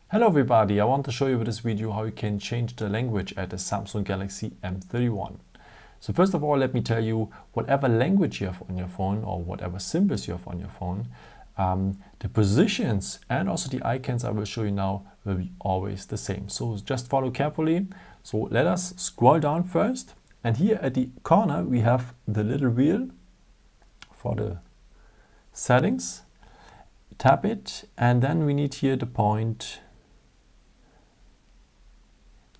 Hello everybody, I want to show you with this video how you can change the language at the Samsung Galaxy M31. So first of all, let me tell you, whatever language you have on your phone or whatever symbols you have on your phone, the positions and also the icons I will show you now will be always the same. So just follow carefully. So let us scroll down first, and here at the corner we have the little wheel for the settings. Tap it, and then we need here the point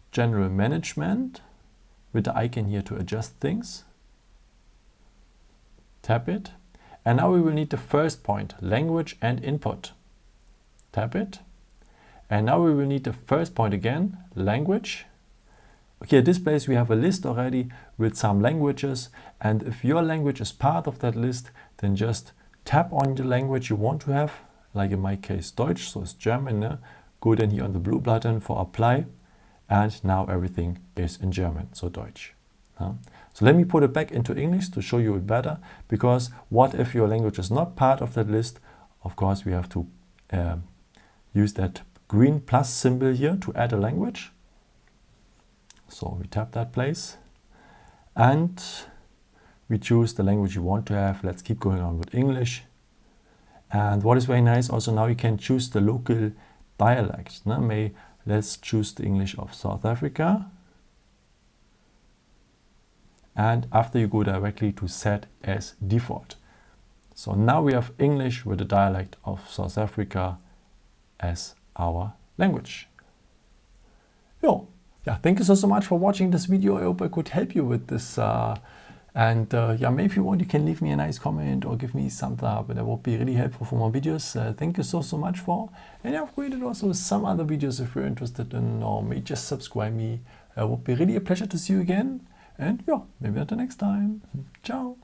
General Management with the icon here to adjust things. Tap it, and now we will need the first point, Language and Input. Tap it, and now we will need the first point again, Language. Okay, at this place we have a list already with some languages, and if your language is part of that list, then just tap on the language you want to have, like in my case Deutsch, so it's German. Go then here on the blue button for Apply, and now everything is in German, so Deutsch. So let me put it back into English to show you it better, because what if your language is not part of that list? Of course we have to use that green plus symbol here to add a language. So we tap that place and we choose the language you want to have. Let's keep going on with English. And what is very nice also, now you can choose the local dialect. Let's choose the English of South Africa. And after you go directly to set as default. So now we have English with the dialect of South Africa as our language. Yeah, thank you so much for watching this video. I hope I could help you with this. Yeah, maybe if you want, you can leave me a nice comment or give me some thumbs up. That would be really helpful for more videos. Thank you so much for. And I've created also some other videos if you're interested in, or maybe just subscribe me. It would be really a pleasure to see you again. And yeah, maybe until next time. Ciao.